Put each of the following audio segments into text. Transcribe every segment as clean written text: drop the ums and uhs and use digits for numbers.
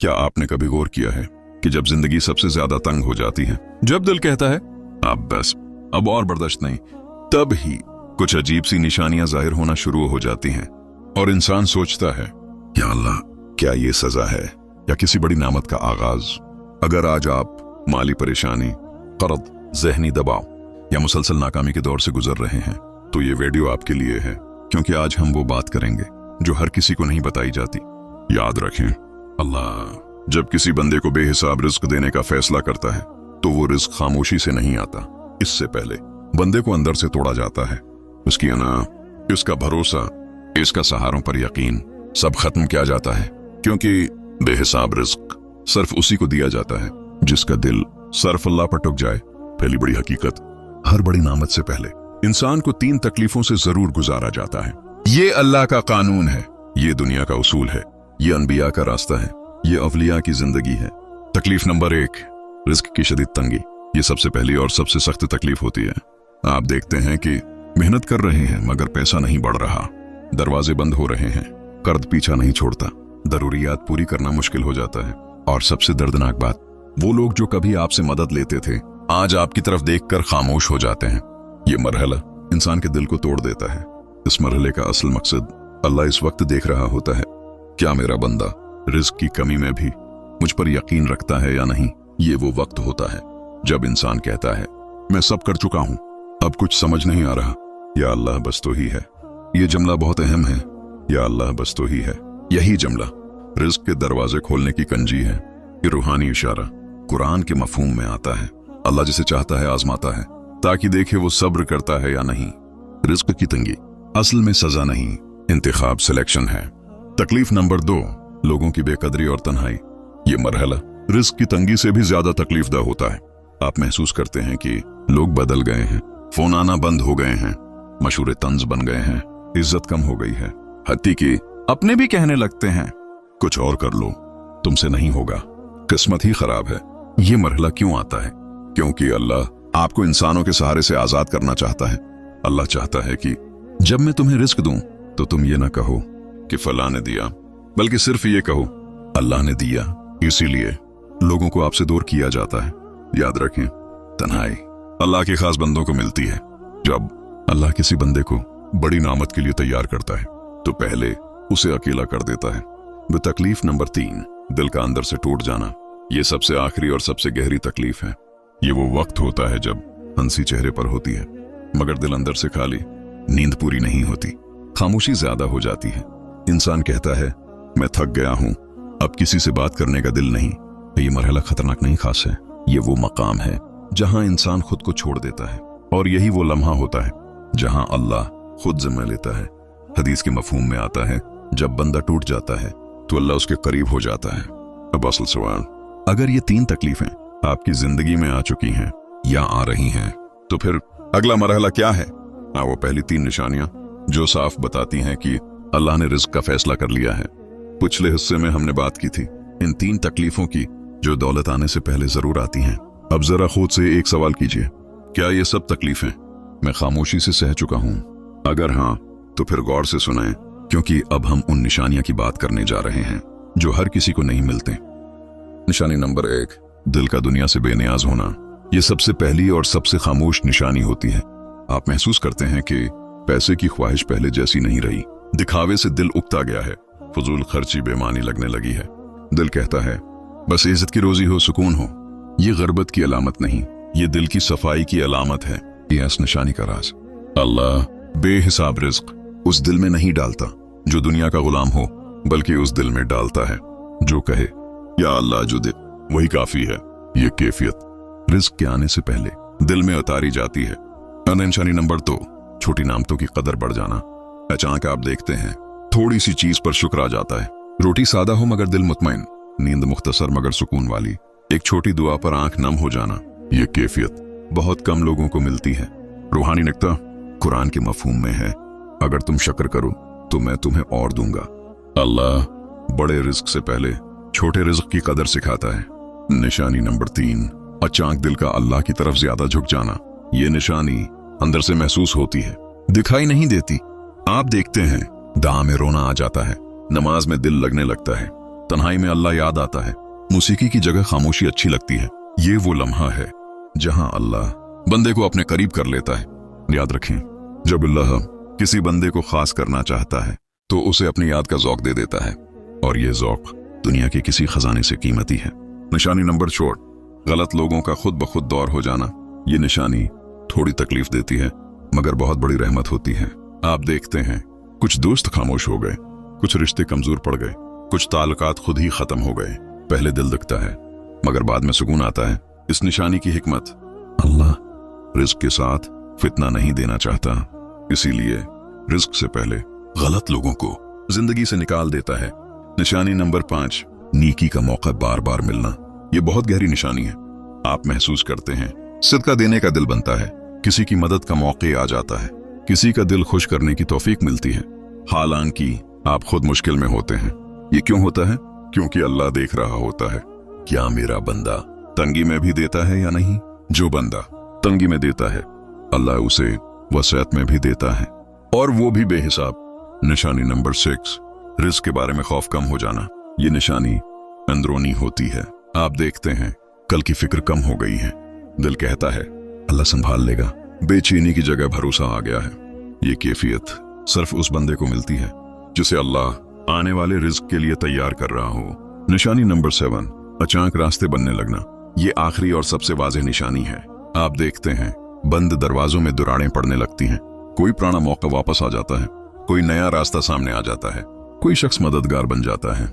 क्या आपने कभी गौर किया है कि जब जिंदगी सबसे ज्यादा तंग हो जाती है, जब दिल कहता है अब बस, अब और बर्दाश्त नहीं, तब ही कुछ अजीब सी निशानियां जाहिर होना शुरू हो जाती हैं और इंसान सोचता है, या अल्लाह, क्या ये सजा है या किसी बड़ी नामत का आगाज? अगर आज आप माली परेशानी, कर्ज, जहनी दबाव या मुसलसल नाकामी के दौर से गुजर रहे हैं, तो ये वीडियो आपके लिए है, क्योंकि आज हम वो बात करेंगे जो हर किसी को नहीं बताई जाती। याद रखें, अल्लाह जब किसी बंदे को बेहिसाब रिस्क देने का फैसला करता है तो वो रिस्क खामोशी से नहीं आता। इससे पहले बंदे को अंदर से तोड़ा जाता है। उसकी अना, इसका भरोसा, इसका सहारों पर यकीन सब खत्म किया जाता है, क्योंकि बेहिसाब रिस्क सिर्फ उसी को दिया जाता है जिसका दिल सिर्फ अल्लाह पर टुक जाए। पहली बड़ी हकीकत, हर बड़ी नामत से पहले इंसान को 3 तकलीफों से जरूर गुजारा जाता है। ये अल्लाह का कानून है, ये दुनिया का उसूल है, ये अनबिया का रास्ता है, ये अवलिया की जिंदगी है। तकलीफ नंबर 1, रिस्क की शदीद तंगी। ये सबसे पहली और सबसे सख्त तकलीफ होती है। आप देखते हैं कि मेहनत कर रहे हैं मगर पैसा नहीं बढ़ रहा, दरवाजे बंद हो रहे हैं, कर्ज पीछा नहीं छोड़ता, जरूरियात पूरी करना मुश्किल हो जाता है। और सबसे दर्दनाक बात, वो लोग जो कभी आपसे मदद लेते थे आज आपकी तरफ देखकर खामोश हो जाते हैं। ये मरहला इंसान के दिल को तोड़ देता है। इस मरहले का असल मकसद अल्लाह इस वक्त देख रहा होता है, क्या मेरा बंदा रिस्क की कमी में भी मुझ पर यकीन रखता है या नहीं। ये वो वक्त होता है जब इंसान कहता है, मैं सब कर चुका हूं, अब कुछ समझ नहीं आ रहा, या अल्लाह बस तो ही है। ये जुमला बहुत अहम है, या अल्लाह बस तो ही है। यही जुमला रिस्क के दरवाजे खोलने की कंजी है। ये रूहानी इशारा कुरान के मफहूम में आता है। अल्लाह जिसे चाहता है आजमाता है ताकि देखे वो सब्र करता है या नहीं। रिस्क की तंगी असल में सजा नहीं, इंतखाब, सिलेक्शन है। तकलीफ नंबर 2, लोगों की बेकदरी और तन्हाई। ये मरहला रिस्क की तंगी से भी ज्यादा तकलीफदा होता है। आप महसूस करते हैं कि लोग बदल गए हैं, फोन आना बंद हो गए हैं, मशहूर तंज बन गए हैं, इज्जत कम हो गई है, हत्ती की अपने भी कहने लगते हैं कुछ और कर लो, तुमसे नहीं होगा, किस्मत ही खराब है। ये मरहला क्यों आता है? क्योंकि अल्लाह आपको इंसानों के सहारे से आजाद करना चाहता है। अल्लाह चाहता है कि जब मैं तुम्हें रिस्क दूं तो तुम ये ना कहो कि फलां ने दिया, बल्कि सिर्फ ये कहो अल्लाह ने दिया। इसीलिए लोगों को आपसे दूर किया जाता है। याद रखें, तन्हाई अल्लाह के खास बंदों को मिलती है। जब अल्लाह किसी बंदे को बड़ी नामत के लिए तैयार करता है तो पहले उसे अकेला कर देता है। वो तकलीफ नंबर 3, दिल का अंदर से टूट जाना। ये सबसे आखिरी और सबसे गहरी तकलीफ है। ये वो वक्त होता है जब हंसी चेहरे पर होती है मगर दिल अंदर से खाली, नींद पूरी नहीं होती, खामोशी ज्यादा हो जाती है। इंसान कहता है, मैं थक गया हूं, अब किसी से बात करने का दिल नहीं। ये मरहला खतरनाक नहीं, खास है। ये वो मकाम है जहां इंसान खुद को छोड़ देता है, और यही वो लम्हा होता है जहां अल्लाह खुद जिम्मा लेता है। हदीस के मफहूम में आता है, जब बंदा टूट जाता है तो अल्लाह उसके करीब हो जाता है। अब असल सवाल, अगर ये 3 तकलीफें आपकी जिंदगी में आ चुकी हैं या आ रही हैं, तो फिर अगला मरहला क्या है? वो पहली 3 निशानियां जो साफ बताती हैं कि अल्लाह ने रिस्क का फैसला कर लिया है। पिछले हिस्से में हमने बात की थी इन 3 तकलीफों की जो दौलत आने से पहले जरूर आती हैं। अब जरा खुद से एक सवाल कीजिए, क्या ये सब तकलीफें मैं खामोशी से सह चुका हूं? अगर हाँ, तो फिर गौर से सुनाएं, क्योंकि अब हम उन निशानियां की बात करने जा रहे हैं जो हर किसी को नहीं मिलते। निशानी नंबर 1, दिल का दुनिया से बेनियाज होना। ये सबसे पहली और सबसे खामोश निशानी होती है। आप महसूस करते हैं कि पैसे की ख्वाहिश पहले जैसी नहीं रही, दिखावे से दिल उकता गया है, फजूल खर्ची बेमानी लगने लगी है। दिल कहता है बस इज्जत की रोजी हो, सुकून हो। ये गरबत की अलामत नहीं, ये दिल की सफाई की अलामत है। ये इस निशानी का राज। अल्लाह बेहिसाब रिस्क उस दिल में नहीं डालता जो दुनिया का गुलाम हो, बल्कि उस दिल में डालता है जो कहे, या अल्लाह जो दे वही काफी है। ये कैफियत रिस्क के आने से पहले दिल में उतारी जाती है। निशानी नंबर 2, छोटी नामतों की कदर बढ़ जाना। अचानक आप देखते हैं थोड़ी सी चीज पर शुक्र आ जाता है। रोटी सादा हो मगर दिल मुतमईन, नींद मुख्तसर मगर सुकून वाली, एक छोटी दुआ पर आंख नम हो जाना। ये कैफियत बहुत कम लोगों को मिलती है। रूहानी निकता कुरान के मफहूम में है, अगर तुम शुक्र करो तो मैं तुम्हें और दूंगा। अल्लाह बड़े रिस्क से पहले छोटे रिस्क की कदर सिखाता है। निशानी नंबर 3, अचानक दिल का अल्लाह की तरफ ज्यादा झुक जाना। ये निशानी अंदर से महसूस होती है, दिखाई नहीं देती। आप देखते हैं दां में रोना आ जाता है, नमाज में दिल लगने लगता है, तन्हाई में अल्लाह याद आता है। मौसीकी की जगह खामोशी अच्छी लगती है। ये वो लम्हा है जहां अल्लाह बंदे को अपने करीब कर लेता है। याद रखें, जब अल्लाह किसी बंदे को खास करना चाहता है तो उसे अपनी याद का ज़ौक दे देता है, और ये ज़ौक दुनिया के किसी खजाने से कीमती है। निशानी नंबर 4, गलत लोगों का खुद ब खुद दौर हो जाना। ये निशानी थोड़ी तकलीफ देती है मगर बहुत बड़ी रहमत होती है। आप देखते हैं कुछ दोस्त खामोश हो गए, कुछ रिश्ते कमजोर पड़ गए, कुछ ताल्लुकात खुद ही खत्म हो गए। पहले दिल दुखता है मगर बाद में सुकून आता है। इस निशानी की हिकमत, अल्लाह रिस्क के साथ फितना नहीं देना चाहता, इसीलिए रिस्क से पहले गलत लोगों को जिंदगी से निकाल देता है। निशानी नंबर 5, नीकी का मौका बार बार मिलना। ये बहुत गहरी निशानी है। आप महसूस करते हैं सदका देने का दिल बनता है, किसी की मदद का मौका आ जाता है, किसी का दिल खुश करने की तौफीक मिलती है, हालांकि आप खुद मुश्किल में होते हैं। ये क्यों होता है? क्योंकि अल्लाह देख रहा होता है, क्या मेरा बंदा तंगी में भी देता है या नहीं। जो बंदा तंगी में देता है अल्लाह उसे वसीयत में भी देता है, और वो भी बेहिसाब। निशानी नंबर 6, रिस्क के बारे में खौफ कम हो जाना। ये निशानी अंदरूनी होती है। आप देखते हैं कल की फिक्र कम हो गई है, दिल कहता है अल्लाह संभाल लेगा। बेचैनी की जगह भरोसा आ गया है। ये कैफियत सिर्फ उस बंदे को मिलती है जिसे अल्लाह आने वाले रिस्क के लिए तैयार कर रहा हो। निशानी नंबर 7, अचानक रास्ते बनने लगना। ये आखिरी और सबसे वाज़ेह निशानी है। आप देखते हैं बंद दरवाजों में दुराड़ें पड़ने लगती हैं, कोई पुराना मौका वापस आ जाता है, कोई नया रास्ता सामने आ जाता है, कोई शख्स मददगार बन जाता है।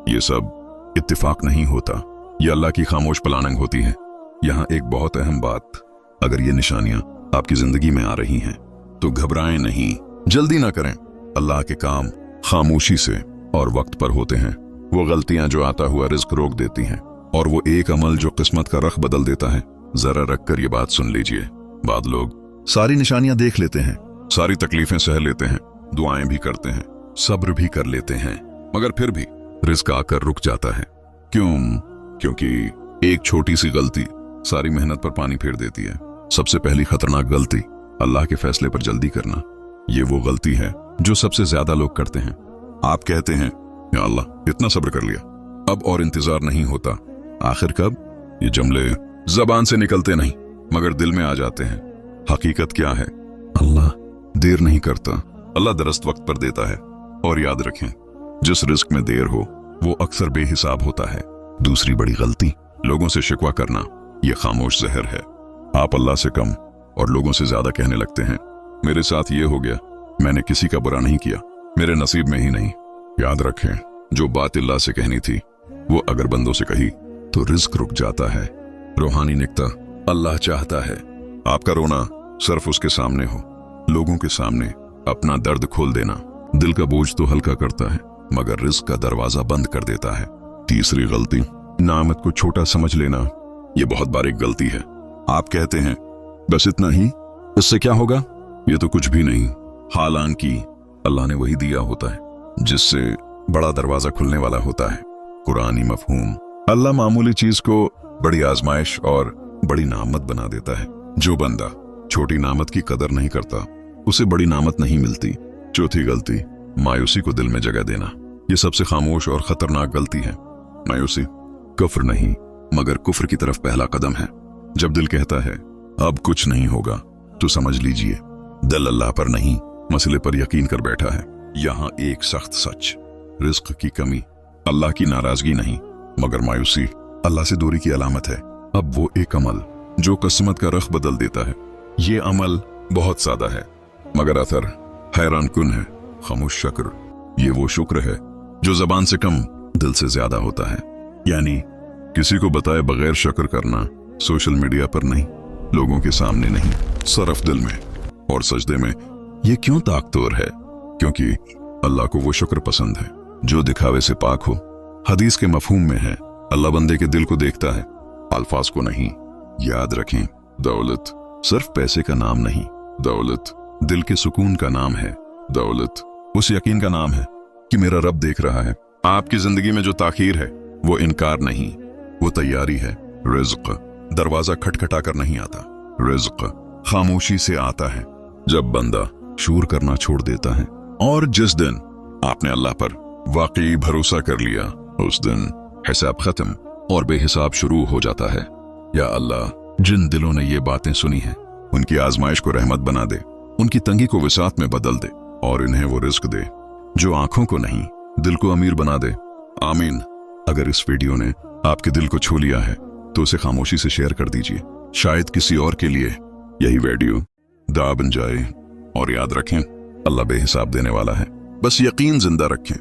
ये सब इत्तेफाक नहीं होता, ये अल्लाह की खामोश प्लानिंग होती है। यहाँ एक बहुत अहम बात, अगर ये निशानियां आपकी जिंदगी में आ रही हैं तो घबराएं नहीं, जल्दी ना करें। अल्लाह के काम खामोशी से और वक्त पर होते हैं। वो गलतियां जो आता हुआ रिस्क रोक देती हैं, और वो एक अमल जो किस्मत का रख बदल देता है। जरा रखकर ये बात सुन लीजिए। बाद लोग सारी निशानियां देख लेते हैं, सारी तकलीफें सह लेते हैं, दुआएं भी करते हैं, सब्र भी कर लेते हैं, मगर फिर भी रिस्क आकर रुक जाता है। क्यों? क्योंकि एक छोटी सी गलती सारी मेहनत पर पानी फेर देती है। सबसे पहली खतरनाक गलती, अल्लाह के फैसले पर जल्दी करना। ये वो गलती है जो सबसे ज्यादा लोग करते हैं। आप कहते हैं या अल्लाह इतना सब्र कर लिया, अब और इंतजार नहीं होता। आखिर कब? ये जुमले जबान से निकलते नहीं मगर दिल में आ जाते हैं। हकीकत क्या है? अल्लाह देर नहीं करता, अल्लाह दरस्त वक्त पर देता है। और याद रखें, जिस रिस्क में देर हो वो अक्सर बेहिसाब होता है। दूसरी बड़ी गलती, लोगों से शिकवा करना। ये खामोश जहर है। आप अल्लाह से कम और लोगों से ज्यादा कहने लगते हैं, मेरे साथ ये हो गया, मैंने किसी का बुरा नहीं किया, मेरे नसीब में ही नहीं। याद रखें, जो बात अल्लाह से कहनी थी वो अगर बंदों से कही तो रिस्क रुक जाता है। रूहानी निकता, अल्लाह चाहता है आपका रोना सिर्फ उसके सामने हो। लोगों के सामने अपना दर्द खोल देना दिल का बोझ तो हल्का करता है मगर रिस्क का दरवाजा बंद कर देता है। तीसरी गलती, नामत को छोटा समझ लेना। ये बहुत बारीक गलती है। आप कहते हैं बस इतना ही, इससे क्या होगा, ये तो कुछ भी नहीं। हालांकि अल्लाह ने वही दिया होता है जिससे बड़ा दरवाजा खुलने वाला होता है। कुरानी मफहूम, अल्लाह मामूली चीज को बड़ी आजमाइश और बड़ी नामत बना देता है। जो बंदा छोटी नामत की कदर नहीं करता उसे बड़ी नामत नहीं मिलती। चौथी गलती, मायूसी को दिल में जगह देना। ये सबसे खामोश और खतरनाक गलती है। मायूसी कुफ्र नहीं मगर कुफ्र की तरफ पहला कदम है। जब दिल कहता है अब कुछ नहीं होगा तो समझ लीजिए दिल अल्लाह पर नहीं मसले पर यकीन कर बैठा है। यहाँ एक सख्त सच, रिस्क की कमी अल्लाह की नाराजगी नहीं मगर मायूसी अल्लाह से दूरी की अलामत है। अब वो एक अमल जो किस्मत का रख बदल देता है। ये अमल बहुत सादा है मगर असर हैरान कुन है। खामोश शुक्र, ये वो शुक्र है जो जबान से कम दिल से ज्यादा होता है। यानी किसी को बताए बगैर शुक्र करना, सोशल मीडिया पर नहीं, लोगों के सामने नहीं, सिर्फ दिल में और सजदे में। ये क्यों ताकतवर है? क्योंकि अल्लाह को वो शुक्र पसंद है जो दिखावे से पाक हो। हदीस के मफहूम में है, अल्लाह बंदे के दिल को देखता है, अल्फाज को नहीं। याद रखें, दौलत सिर्फ पैसे का नाम नहीं, दौलत दिल के सुकून का नाम है। दौलत उस यकीन का नाम है कि मेरा रब देख रहा है। आपकी जिंदगी में जो ताखीर है वो इनकार नहीं, वो तैयारी है। रिज़्क दरवाजा खटखटा कर नहीं आता, रिज़्क खामोशी से आता है जब बंदा शूर करना छोड़ देता है। और जिस दिन आपने अल्लाह पर वाकई भरोसा कर लिया, उस दिन हिसाब खत्म और बेहिसाब शुरू हो जाता है। या अल्लाह, जिन दिलों ने ये बातें सुनी हैं उनकी आजमाइश को रहमत बना दे, उनकी तंगी को विसात में बदल दे और इन्हें वो रिस्क दे जो आंखों को नहीं दिल को अमीर बना दे। आमीन। अगर इस वीडियो ने आपके दिल को छू लिया है तो उसे खामोशी से शेयर कर दीजिए, शायद किसी और के लिए यही वीडियो दुआ बन जाए। और याद रखें, अल्लाह बेहिसाब देने वाला है, बस यकीन जिंदा रखें।